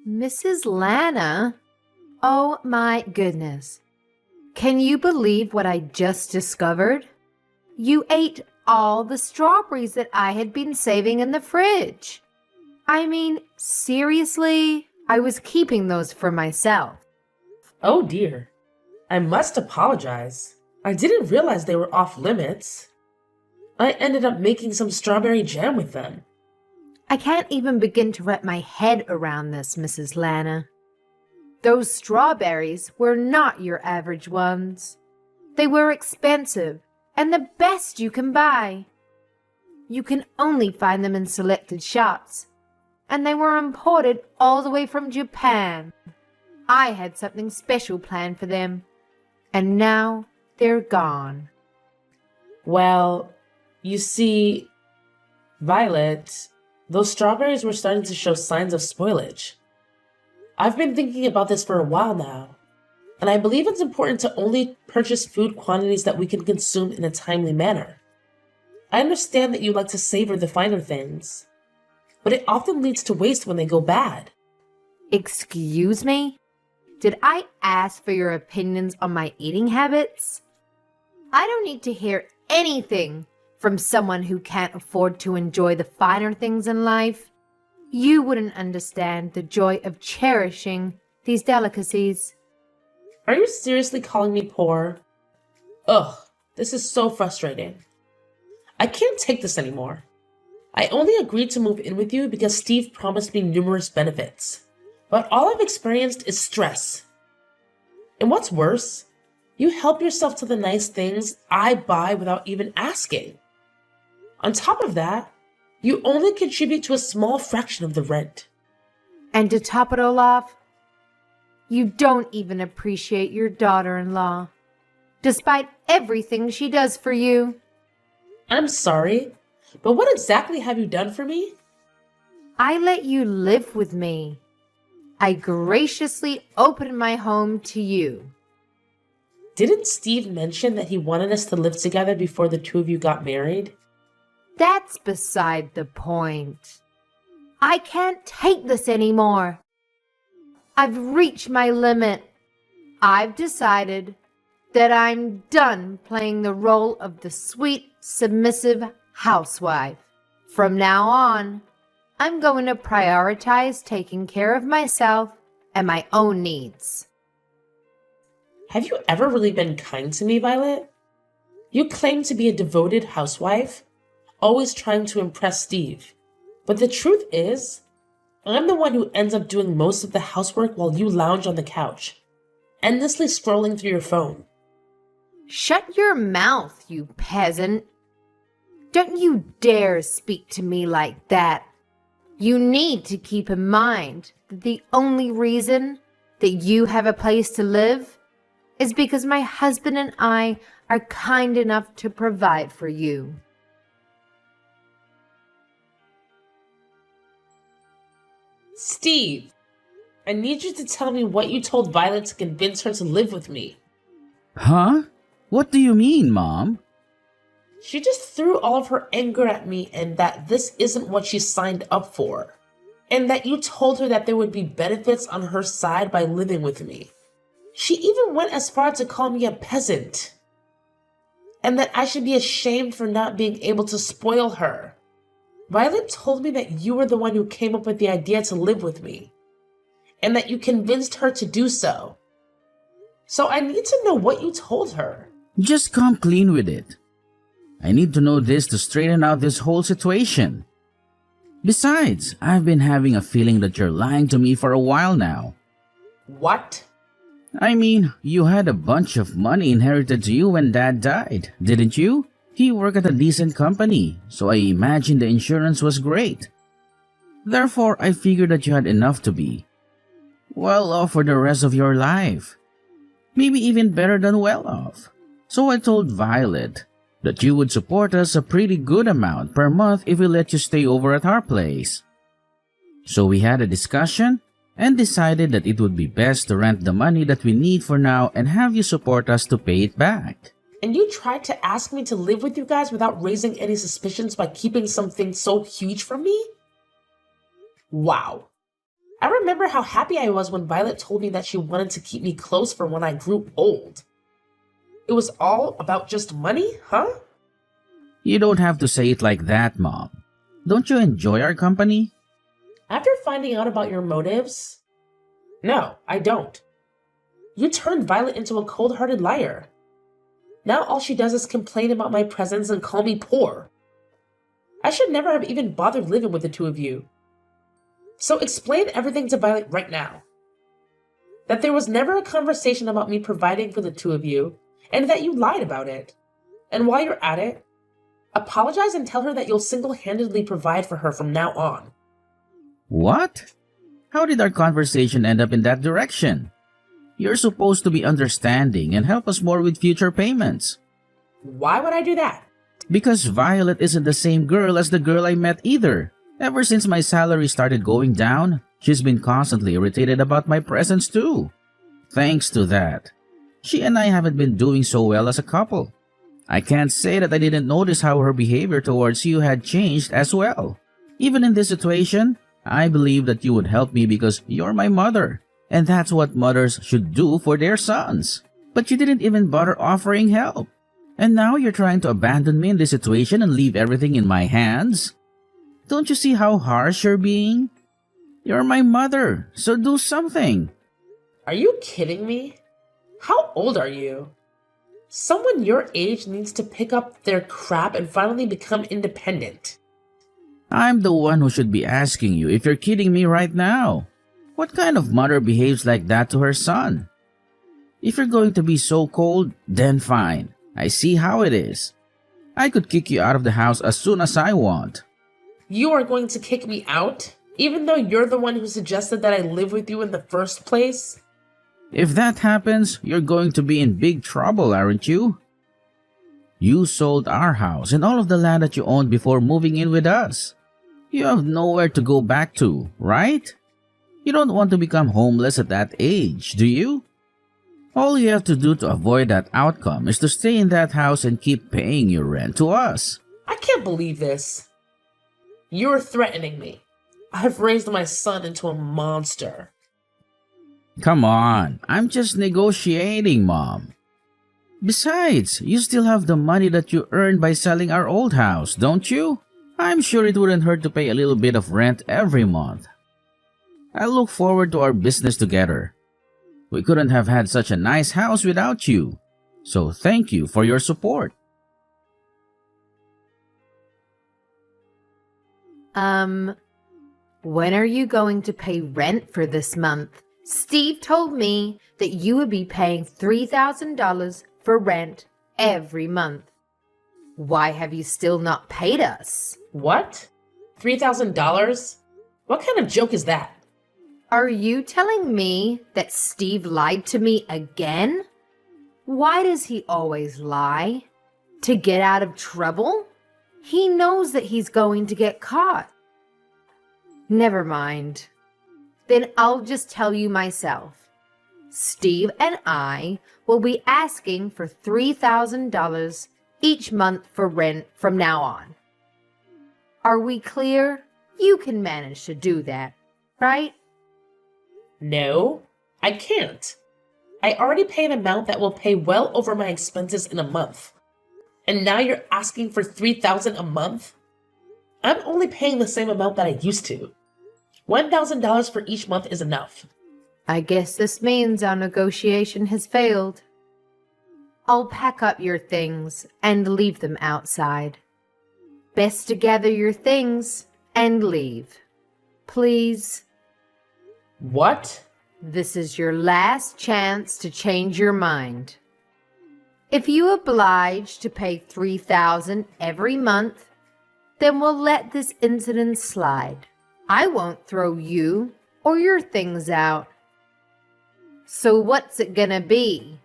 Mrs. Lana? Oh my goodness. Can you believe what I just discovered? You ate all the strawberries that I had been saving in the fridge. I mean, seriously? I was keeping those for myself. Oh dear. I must apologize. I didn't realize they were off limits. I ended up making some strawberry jam with them. I can't even begin to wrap my head around this, Mrs. Lana. Those strawberries were not your average ones. They were expensive and the best you can buy. You can only find them in selected shops, and they were imported all the way from Japan. I had something special planned for them, and now they're gone. Well, you see, Violet, those strawberries were starting to show signs of spoilage. I've been thinking about this for a while now, and I believe it's important to only purchase food quantities that we can consume in a timely manner. I understand that you like to savor the finer things, but it often leads to waste when they go bad. Excuse me? Did I ask for your opinions on my eating habits? I don't need to hear anything from someone who can't afford to enjoy the finer things in life. You wouldn't understand the joy of cherishing these delicacies. Are you seriously calling me poor? Ugh, this is so frustrating. I can't take this anymore. I only agreed to move in with you because Steve promised me numerous benefits, but all I've experienced is stress. And what's worse, you help yourself to the nice things I buy without even asking. On top of that, you only contribute to a small fraction of the rent. And to top it all off, you don't even appreciate your daughter-in-law, despite everything she does for you. I'm sorry, but what exactly have you done for me? I let you live with me. I graciously opened my home to you. Didn't Steve mention that he wanted us to live together before the two of you got married? That's beside the point. I can't take this anymore. I've reached my limit. I've decided that I'm done playing the role of the sweet, submissive housewife. From now on, I'm going to prioritize taking care of myself and my own needs. Have you ever really been kind to me, Violet? You claim to be a devoted housewife, always trying to impress Steve. But the truth is, I'm the one who ends up doing most of the housework while you lounge on the couch, endlessly scrolling through your phone. Shut your mouth, you peasant. Don't you dare speak to me like that. You need to keep in mind that the only reason that you have a place to live is because my husband and I are kind enough to provide for you. Steve, I need you to tell me what you told Violet to convince her to live with me. Huh? What do you mean, Mom? She just threw all of her anger at me and that this isn't what she signed up for. And that you told her that there would be benefits on her side by living with me. She even went as far to call me a peasant. And that I should be ashamed for not being able to spoil her. Violet told me that you were the one who came up with the idea to live with me. And that you convinced her to do so. So I need to know what you told her. Just come clean with it. I need to know this to straighten out this whole situation. Besides, I've been having a feeling that you're lying to me for a while now. What? I mean, you had a bunch of money inherited to you when Dad died, didn't you? He worked at a decent company, so I imagine the insurance was great. Therefore, I figured that you had enough to be well off for the rest of your life. Maybe even better than well off. So I told Violet that you would support us a pretty good amount per month if we let you stay over at our place. So we had a discussion and decided that it would be best to rent the money that we need for now and have you support us to pay it back. And you tried to ask me to live with you guys without raising any suspicions by keeping something so huge from me? Wow. I remember how happy I was when Violet told me that she wanted to keep me close for when I grew old. It was all about just money, huh? You don't have to say it like that, Mom. Don't you enjoy our company? After finding out about your motives? No, I don't. You turned Violet into a cold-hearted liar. Now all she does is complain about my presence and call me poor. I should never have even bothered living with the two of you. So explain everything to Violet right now. That there was never a conversation about me providing for the two of you, and that you lied about it. And while you're at it, apologize and tell her that you'll single-handedly provide for her from now on. What? How did our conversation end up in that direction? You're supposed to be understanding and help us more with future payments. Why would I do that? Because Violet isn't the same girl as the girl I met either. Ever since my salary started going down, she's been constantly irritated about my presence too. Thanks to that, she and I haven't been doing so well as a couple. I can't say that I didn't notice how her behavior towards you had changed as well. Even in this situation, I believe that you would help me because you're my mother, and that's what mothers should do for their sons. But you didn't even bother offering help. And now you're trying to abandon me in this situation and leave everything in my hands? Don't you see how harsh you're being? You're my mother, so do something. Are you kidding me? How old are you? Someone your age needs to pick up their crap and finally become independent. I'm the one who should be asking you if you're kidding me right now. What kind of mother behaves like that to her son? If you're going to be so cold, then fine. I see how it is. I could kick you out of the house as soon as I want. You are going to kick me out, even though you're the one who suggested that I live with you in the first place? If that happens, you're going to be in big trouble, aren't you? You sold our house and all of the land that you owned before moving in with us. You have nowhere to go back to, right? You don't want to become homeless at that age, do you? All you have to do to avoid that outcome is to stay in that house and keep paying your rent to us. I can't believe this. You're threatening me. I've raised my son into a monster. Come on, I'm just negotiating, Mom. Besides, you still have the money that you earned by selling our old house, don't you? I'm sure it wouldn't hurt to pay a little bit of rent every month. I look forward to our business together. We couldn't have had such a nice house without you. So thank you for your support. When are you going to pay rent for this month? Steve told me that you would be paying $3,000 for rent every month. Why have you still not paid us? What? $3,000? What kind of joke is that? Are you telling me that Steve lied to me again? Why does he always lie? To get out of trouble? He knows that he's going to get caught. Never mind. Then I'll just tell you myself. Steve and I will be asking for $3,000 each month for rent from now on. Are we clear? You can manage to do that, right? No, I can't. I already pay an amount that will pay well over my expenses in a month. And now you're asking for $3,000 a month? I'm only paying the same amount that I used to. $1,000 for each month is enough. I guess this means our negotiation has failed. I'll pack up your things and leave them outside. Best to gather your things and leave. Please. What? This is your last chance to change your mind. If you oblige to pay $3,000 every month, then we'll let this incident slide. I won't throw you or your things out. So what's it gonna be?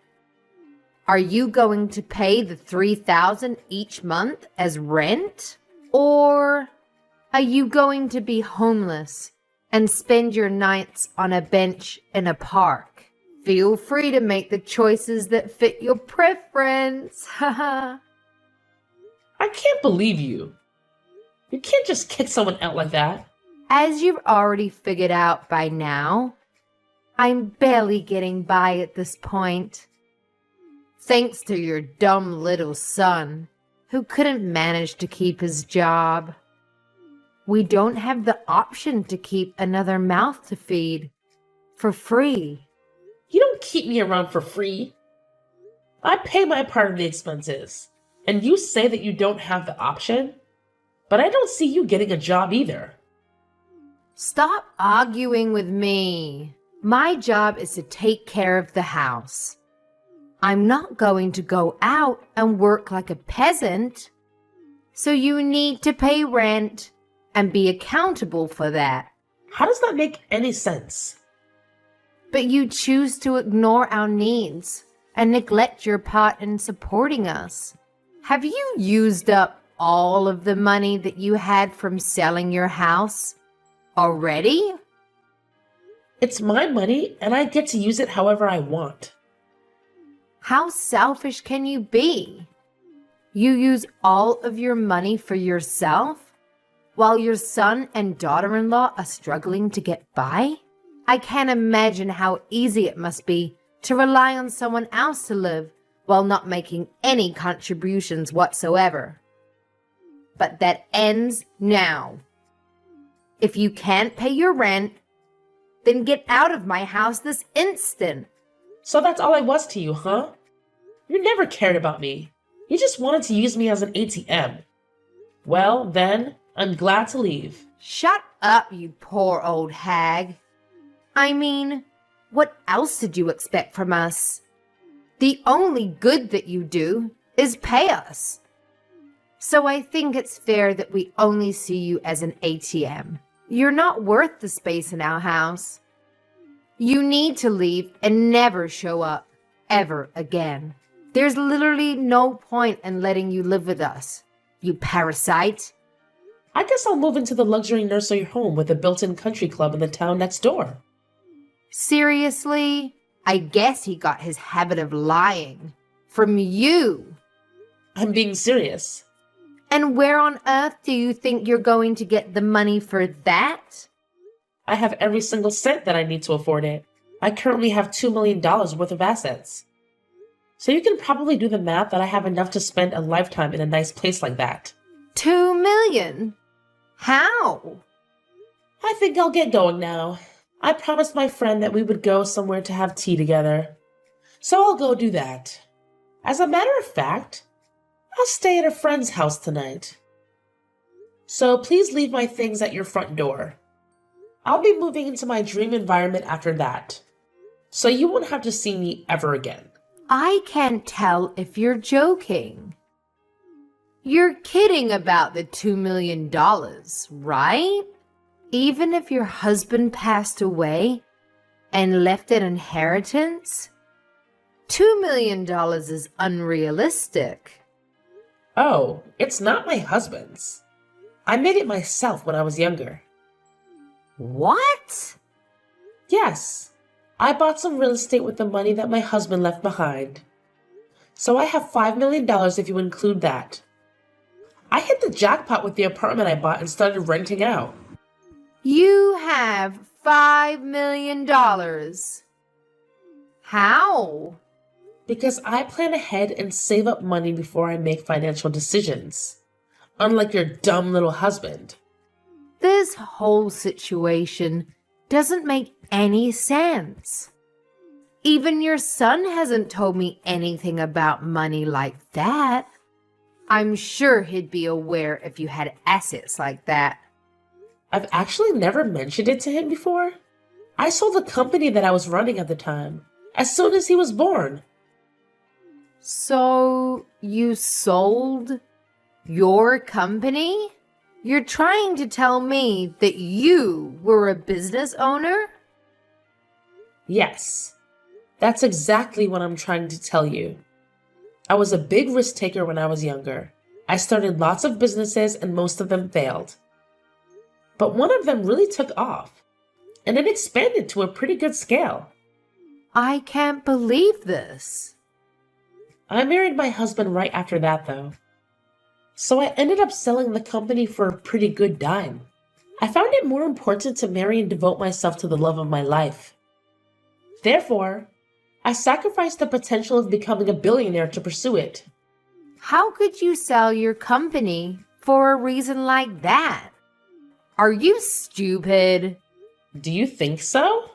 Are you going to pay the $3,000 each month as rent? Or are you going to be homeless and spend your nights on a bench in a park? Feel free to make the choices that fit your preference. Haha. I can't believe you. You can't just kick someone out like that. As you've already figured out by now, I'm barely getting by at this point. Thanks to your dumb little son, who couldn't manage to keep his job. We don't have the option to keep another mouth to feed for free. You don't keep me around for free. I pay my part of the expenses, and you say that you don't have the option? But I don't see you getting a job either. Stop arguing with me. My job is to take care of the house. I'm not going to go out and work like a peasant. So you need to pay rent and be accountable for that. How does that make any sense? But you choose to ignore our needs and neglect your part in supporting us. Have you used up all of the money that you had from selling your house already? It's my money, and I get to use it however I want. How selfish can you be? You use all of your money for yourself while your son and daughter-in-law are struggling to get by? I can't imagine how easy it must be to rely on someone else to live while not making any contributions whatsoever. But that ends now. If you can't pay your rent, then get out of my house this instant. So that's all I was to you, huh? You never cared about me. You just wanted to use me as an ATM. Well, then, I'm glad to leave. Shut up, you poor old hag. I mean, what else did you expect from us? The only good that you do is pay us. So I think it's fair that we only see you as an ATM. You're not worth the space in our house. You need to leave and never show up, ever again. There's literally no point in letting you live with us, you parasite. I guess I'll move into the luxury nursery home with a built-in country club in the town next door. Seriously? I guess he got his habit of lying. From you. I'm being serious. And where on earth do you think you're going to get the money for that? I have every single cent that I need to afford it. I currently have $2 million worth of assets. So you can probably do the math that I have enough to spend a lifetime in a nice place like that. 2 million? How? I think I'll get going now. I promised my friend that we would go somewhere to have tea together. So I'll go do that. As a matter of fact, I'll stay at a friend's house tonight. So please leave my things at your front door. I'll be moving into my dream environment after that. So you won't have to see me ever again. I can't tell if you're joking. You're kidding about the $2 million, right? Even if your husband passed away and left an inheritance, $2 million is unrealistic. Oh, it's not my husband's. I made it myself when I was younger. What? Yes, I bought some real estate with the money that my husband left behind. So I have $5 million if you include that. I hit the jackpot with the apartment I bought and started renting out. You have $5 million. How? Because I plan ahead and save up money before I make financial decisions. Unlike your dumb little husband. This whole situation doesn't make any sense. Even your son hasn't told me anything about money like that. I'm sure he'd be aware if you had assets like that. I've actually never mentioned it to him before. I sold the company that I was running at the time, as soon as he was born. So you sold your company? You're trying to tell me that you were a business owner? Yes, that's exactly what I'm trying to tell you. I was a big risk taker when I was younger. I started lots of businesses and most of them failed. But one of them really took off, and it expanded to a pretty good scale. I can't believe this. I married my husband right after that, though. So I ended up selling the company for a pretty good dime. I found it more important to marry and devote myself to the love of my life. Therefore, I sacrificed the potential of becoming a billionaire to pursue it. How could you sell your company for a reason like that? Are you stupid? Do you think so?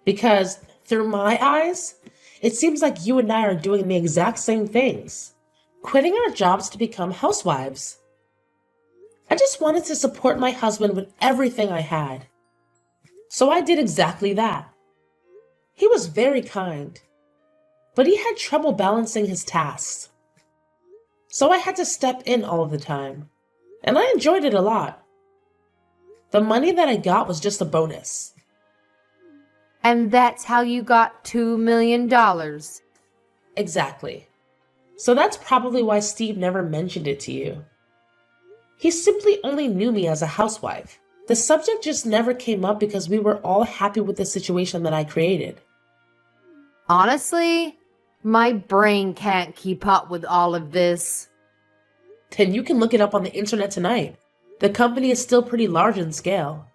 Because through my eyes, it seems like you and I are doing the exact same things, quitting our jobs to become housewives. I just wanted to support my husband with everything I had. So I did exactly that. He was very kind, but he had trouble balancing his tasks. So I had to step in all of the time, and I enjoyed it a lot. The money that I got was just a bonus. And that's how you got $2 million. Exactly. So that's probably why Steve never mentioned it to you. He simply only knew me as a housewife. The subject just never came up because we were all happy with the situation that I created. Honestly, my brain can't keep up with all of this. Then you can look it up on the internet tonight. The company is still pretty large in scale.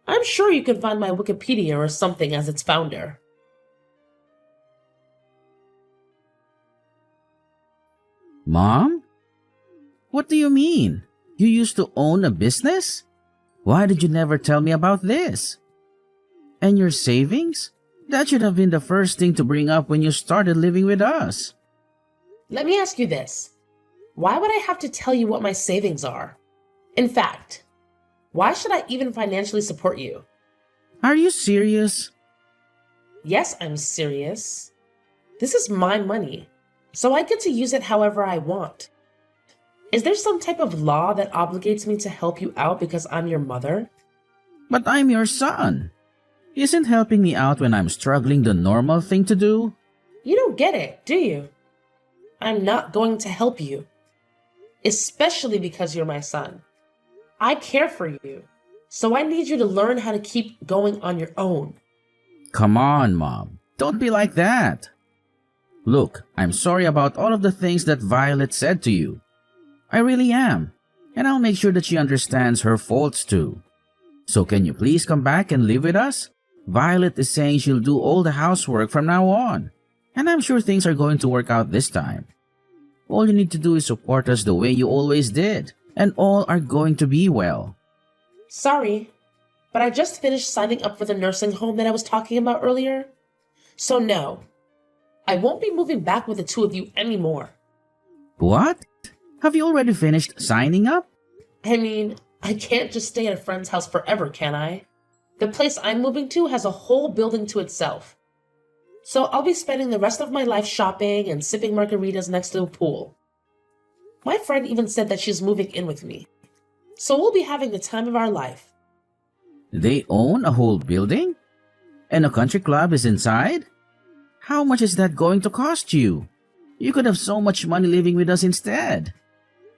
I'm sure you can find my Wikipedia or something as its founder. Mom? What do you mean? You used to own a business? Why did you never tell me about this? And your savings? That should have been the first thing to bring up when you started living with us. Let me ask you this. Why would I have to tell you what my savings are? In fact, why should I even financially support you? Are you serious? Yes, I'm serious. This is my money, so I get to use it however I want. Is there some type of law that obligates me to help you out because I'm your mother? But I'm your son. Isn't helping me out when I'm struggling the normal thing to do? You don't get it, do you? I'm not going to help you. Especially because you're my son. I care for you, so I need you to learn how to keep going on your own. Come on, Mom. Don't be like that. Look, I'm sorry about all of the things that Violet said to you. I really am. And I'll make sure that she understands her faults too. So can you please come back and live with us? Violet is saying she'll do all the housework from now on. And I'm sure things are going to work out this time. All you need to do is support us the way you always did. And all are going to be well. Sorry, but I just finished signing up for the nursing home that I was talking about earlier. So no, I won't be moving back with the two of you anymore. What? Have you already finished signing up? I mean, I can't just stay at a friend's house forever, can I? The place I'm moving to has a whole building to itself. So I'll be spending the rest of my life shopping and sipping margaritas next to a pool. My friend even said that she's moving in with me. So we'll be having the time of our life. They own a whole building? And a country club is inside? How much is that going to cost you? You could have so much money living with us instead.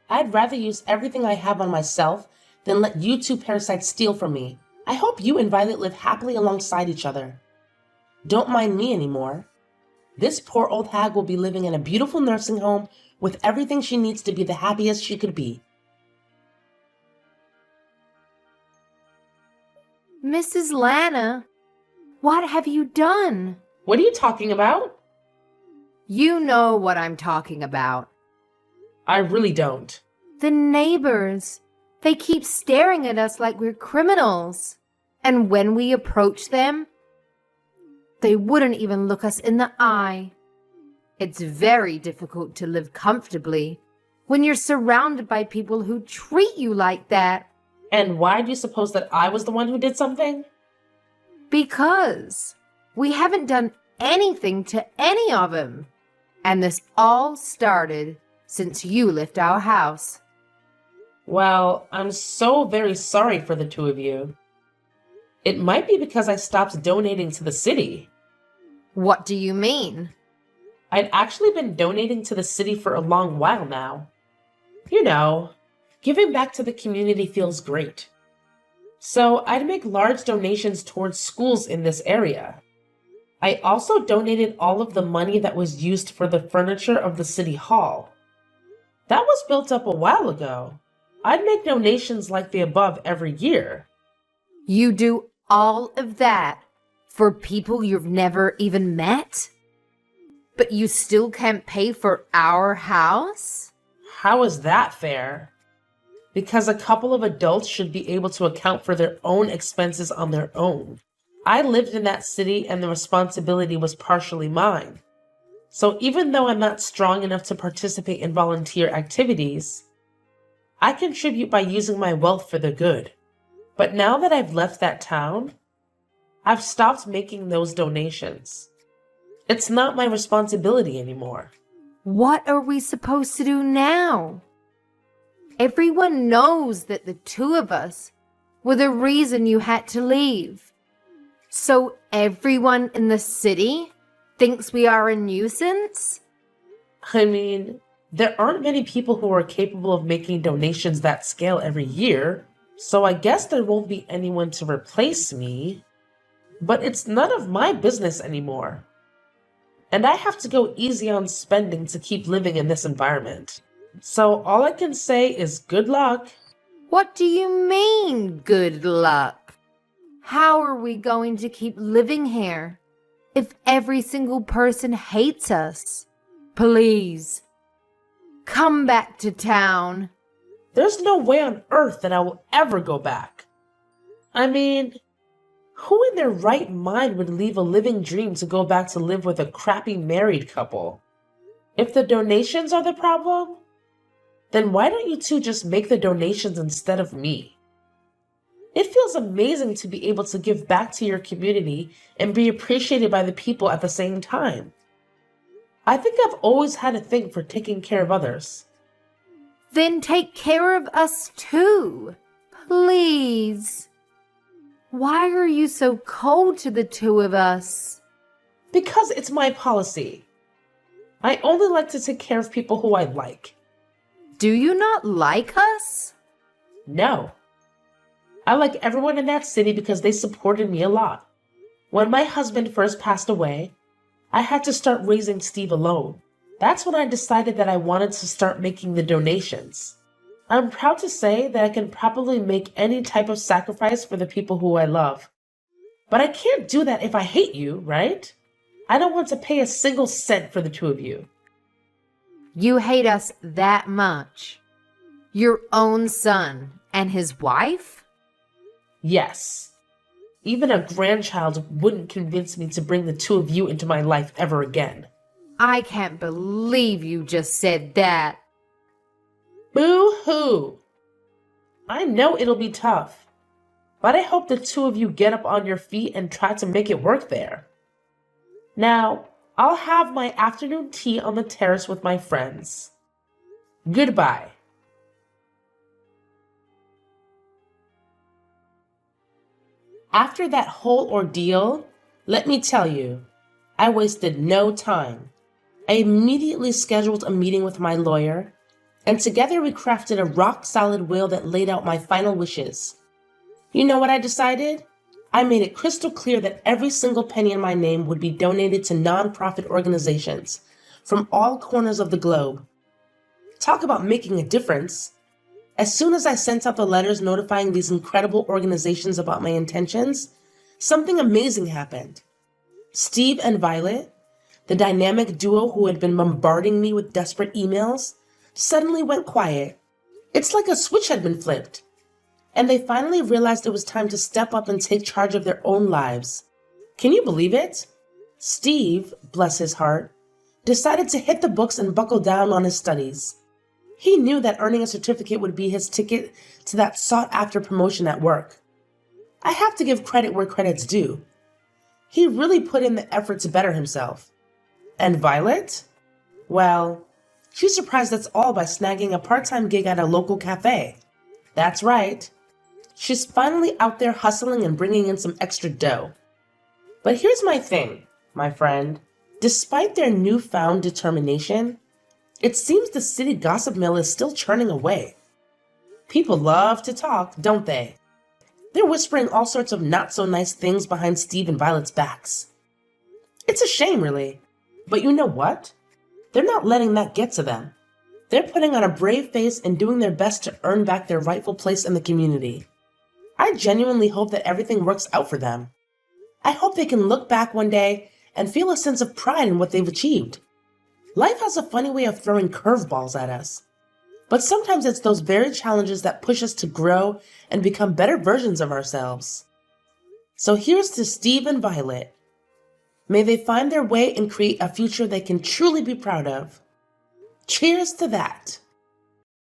I'd rather use everything I have on myself than let you two parasites steal from me. I hope you and Violet live happily alongside each other. Don't mind me anymore. This poor old hag will be living in a beautiful nursing home with everything she needs to be the happiest she could be. Mrs. Lana, what have you done? What are you talking about? You know what I'm talking about. I really don't. The neighbors. They keep staring at us like we're criminals. And when we approach them, they wouldn't even look us in the eye. It's very difficult to live comfortably when you're surrounded by people who treat you like that. And why do you suppose that I was the one who did something? Because we haven't done anything to any of them. And this all started since you left our house. Well, I'm so very sorry for the two of you. It might be because I stopped donating to the city. What do you mean? I'd actually been donating to the city for a long while now. You know, giving back to the community feels great. So I'd make large donations towards schools in this area. I also donated all of the money that was used for the furniture of the city hall. That was built up a while ago. I'd make donations like the above every year. You do all of that for people you've never even met? But you still can't pay for our house? How is that fair? Because a couple of adults should be able to account for their own expenses on their own. I lived in that city and the responsibility was partially mine. So even though I'm not strong enough to participate in volunteer activities, I contribute by using my wealth for the good. But now that I've left that town, I've stopped making those donations. It's not my responsibility anymore. What are we supposed to do now? Everyone knows that the two of us were the reason you had to leave. So everyone in the city thinks we are a nuisance? I mean, there aren't many people who are capable of making donations that scale every year, so I guess there won't be anyone to replace me. But it's none of my business anymore. And I have to go easy on spending to keep living in this environment. So all I can say is good luck. What do you mean, good luck? How are we going to keep living here if every single person hates us? Please, come back to town. There's no way on earth that I will ever go back. I mean, who in their right mind would leave a living dream to go back to live with a crappy married couple? If the donations are the problem, then why don't you two just make the donations instead of me? It feels amazing to be able to give back to your community and be appreciated by the people at the same time. I think I've always had a thing for taking care of others. Then take care of us too, please. Why are you so cold to the two of us? Because it's my policy. I only like to take care of people who I like. Do you not like us? No. I like everyone in that city because they supported me a lot. When my husband first passed away, I had to start raising Steve alone. That's when I decided that I wanted to start making the donations. I'm proud to say that I can probably make any type of sacrifice for the people who I love. But I can't do that if I hate you, right? I don't want to pay a single cent for the two of you. You hate us that much? Your own son and his wife? Yes. Even a grandchild wouldn't convince me to bring the two of you into my life ever again. I can't believe you just said that. Boo-hoo! I know it'll be tough, but I hope the two of you get up on your feet and try to make it work there. Now, I'll have my afternoon tea on the terrace with my friends. Goodbye. After that whole ordeal, let me tell you, I wasted no time. I immediately scheduled a meeting with my lawyer, and together we crafted a rock-solid will that laid out my final wishes. You know what I decided? I made it crystal clear that every single penny in my name would be donated to non-profit organizations from all corners of the globe. Talk about making a difference. As soon as I sent out the letters notifying these incredible organizations about my intentions, something amazing happened. Steve and Violet, the dynamic duo who had been bombarding me with desperate emails, suddenly went quiet. It's like a switch had been flipped. And they finally realized it was time to step up and take charge of their own lives. Can you believe it? Steve, bless his heart, decided to hit the books and buckle down on his studies. He knew that earning a certificate would be his ticket to that sought-after promotion at work. I have to give credit where credit's due. He really put in the effort to better himself. And Violet? Well, she surprised us all by snagging a part-time gig at a local cafe. That's right. She's finally out there hustling and bringing in some extra dough. But here's my thing, my friend. Despite their newfound determination, it seems the city gossip mill is still churning away. People love to talk, don't they? They're whispering all sorts of not-so-nice things behind Steve and Violet's backs. It's a shame, really. But you know what? They're not letting that get to them. They're putting on a brave face and doing their best to earn back their rightful place in the community. I genuinely hope that everything works out for them. I hope they can look back one day and feel a sense of pride in what they've achieved. Life has a funny way of throwing curveballs at us. But sometimes it's those very challenges that push us to grow and become better versions of ourselves. So here's to Steve and Violet. May they find their way and create a future they can truly be proud of. Cheers to that.